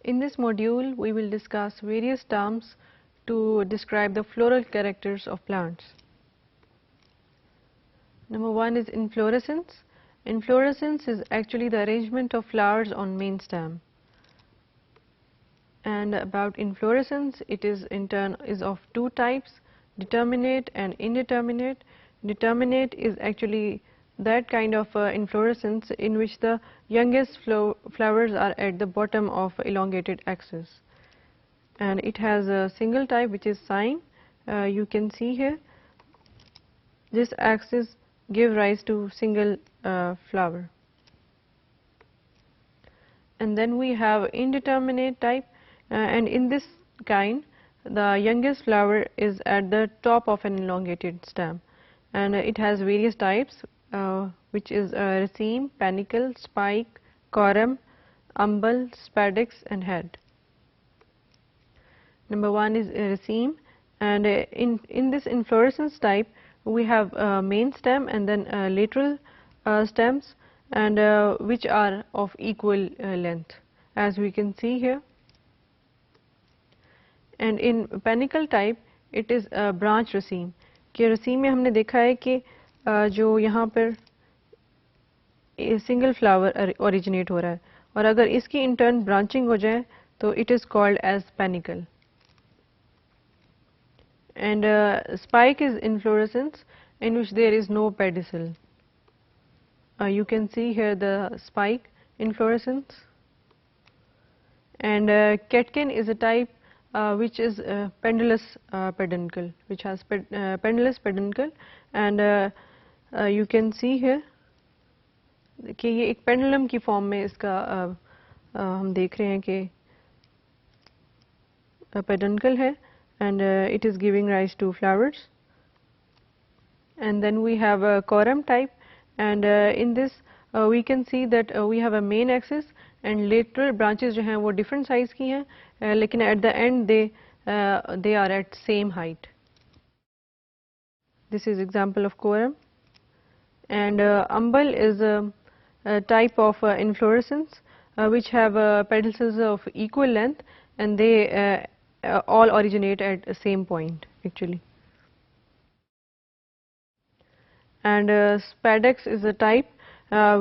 In this module, we will discuss various terms to describe the floral characters of plants. Number one is inflorescence. Inflorescence is actually the arrangement of flowers on main stem. And about inflorescence, it is in turn is of two types, determinate and indeterminate. Determinate is actually that kind of inflorescence in which the youngest flowers are at the bottom of elongated axis, and it has a single type which is cyme. You can see here this axis give rise to single flower. And then we have indeterminate type, and in this kind the youngest flower is at the top of an elongated stem, and it has various types which is raceme, pedicel, spike, corymb, umbel, spadix and head. Number one is raceme, and in this inflorescence type we have main stem and then lateral stems, and which are of equal length, as we can see here. And in pedicel type it is branch raceme. कि रसीम में हमने देखा है कि जो यहाँ पर single flower originate हो रहा है, और अगर इसकी इन टर्न ब्रांचिंग हो जाए तो it is called as panicle. And spike is inflorescence in which there is no pedicel. You can see here the spike inflorescence. And catkin is a type which is pendulous peduncle, which has pendulous peduncle, and you can see here कि ये एक pendulum की form में इसका हम देख रहे हैं कि peduncle है, and it is giving rise to flowers. And then we have a corymb type, and in this we can see that we have a main axis and lateral branches जो हैं वो different size की हैं, लेकिन at the end they are at same height. This is example of corymb. And umbel is a type of inflorescence which have pedicels of equal length, and they all originate at the same point actually. And spadix is a type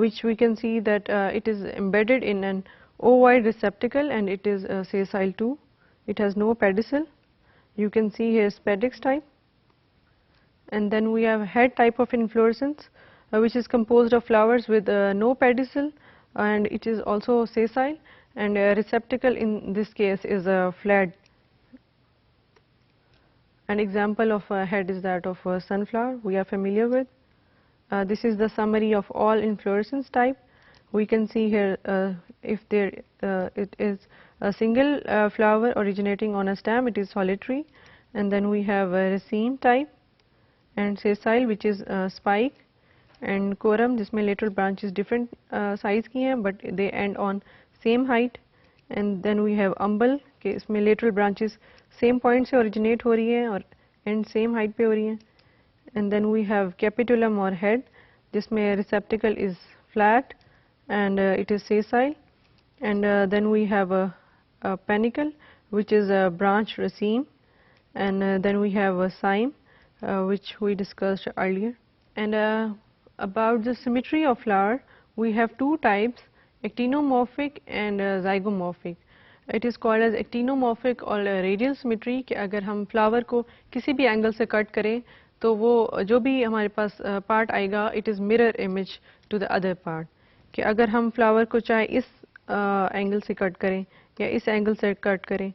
which we can see that it is embedded in an ovoid receptacle, and it is sessile too. It has no pedicel. You can see here spadix type. And then we have head type of inflorescence which is composed of flowers with no pedicel, and it is also sessile, and receptacle in this case is a flat. An example of a head is that of a sunflower we are familiar with. This is the summary of all inflorescence type. We can see here if there it is a single flower originating on a stem, it is solitary. And then we have a raceme type, and sessile which is spike, and corymb जिसमें lateral branches different size की हैं but they end on same height. And then we have umbel कि इसमें lateral branches same point से originate हो रही हैं और end same height पे हो रही हैं. And then we have capitulum or head जिसमें receptacle is flat and it is sessile. And then we have a panicle which is a branch raceme, and then we have a cyme which we discussed earlier. And about the symmetry of flower, we have two types, actinomorphic and zygomorphic. It is called as actinomorphic or radial symmetry कि अगर हम flower को किसी भी angle से cut करें तो वो जो भी हमारे पास part आएगा it is mirror image to the other part. कि अगर हम flower को चाहे इस angle से cut करें या इस angle से cut करें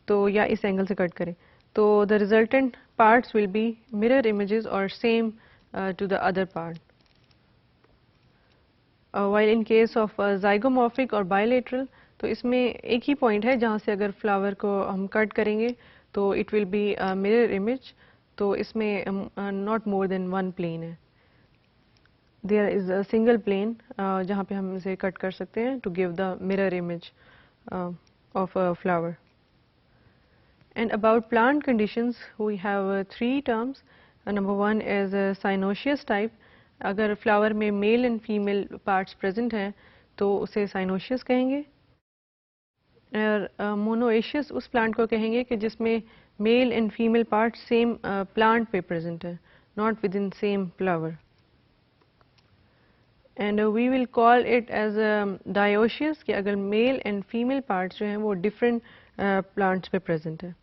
तो या इस angle से cut करें तो the resultant parts will be mirror images or same to the other part. While in case of zygomorphic or bilateral, तो इसमें एक ही point है जहाँ से अगर flower को हम cut करेंगे तो it will be a mirror image. तो इसमें not more than one plane है. There is a single plane जहाँ पे हम इसे cut कर सकते हैं to give the mirror image of a flower. And about plant conditions, we have three terms. Number one is cynoecious type. अगर flower में male and female parts present हैं तो उसे cynoecious कहेंगे. मोनोएशियस उस प्लांट को कहेंगे कि जिसमें male and female part same plant पे प्रेजेंट है, not within same flower. And we will call it as dioecious कि अगर मेल एंड फीमेल पार्ट्स जो हैं वो डिफरेंट प्लांट्स पे प्रेजेंट है.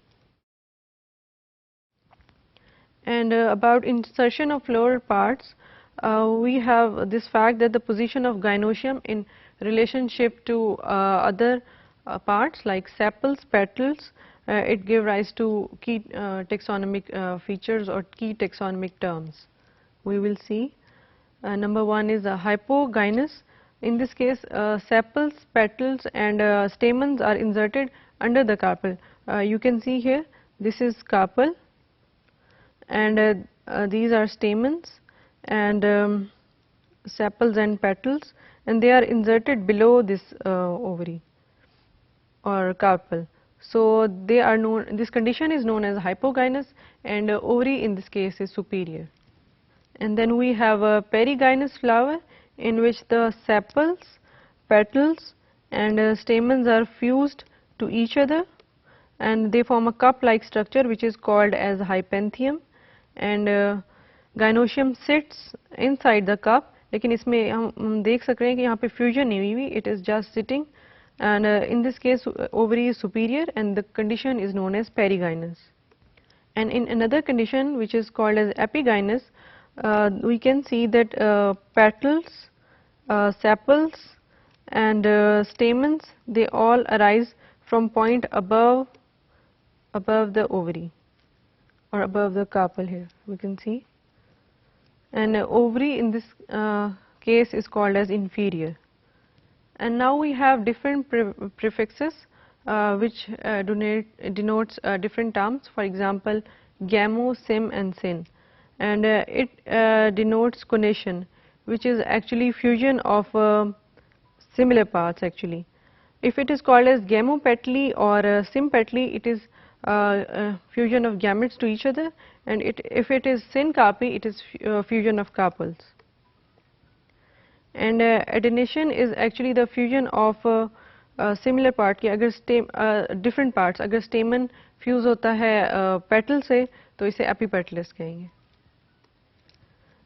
And about insertion of floral parts, we have this fact that the position of gynoecium in relationship to other parts like sepals, petals, it give rise to key taxonomic features or key taxonomic terms. We will see. Number one is hypogynous. In this case, sepals, petals and stamens are inserted under the carpel. You can see here, this is carpel, and these are stamens and sepals and petals, and they are inserted below this ovary or carpel. So they are known, this condition is known as hypogynous, and ovary in this case is superior. And then we have a perigynous flower in which the sepals, petals and stamens are fused to each other, and they form a cup-like structure which is called as hypanthium. And gynoecium sits inside the cup, लेकिन इसमें हम देख सक रहे हैं कि यहाँ पे fusion नहीं हुई, it is just sitting, and in this case ovary is superior and the condition is known as perigynous. And in another condition which is called as epigynous, we can see that petals, sepals and stamens, they all arise from point above the ovary or above the carpel. Here we can see, and ovary in this case is called as inferior. And now we have different prefixes which denotes different terms. For example, gamo, sim and sin, and it denotes conation, which is actually fusion of similar parts actually. If it is called as gamopetally or sympetally, it is fusion of gametes to each other, and if it is syncarpy, it is fusion of carpels. And adenation is actually the fusion of similar part कि अगर different parts, अगर stamen fuse होता है petal से तो इसे epipetalous कहेंगे.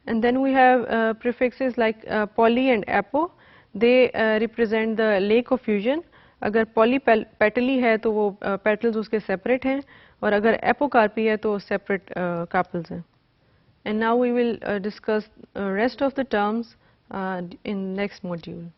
And then we have prefixes like poly and apo. They represent the lake of fusion. अगर polypetally है तो वो petals उसके separate हैं, और अगर apocarpy है तो separate carpels हैं. And now we will discuss rest of the terms in next module.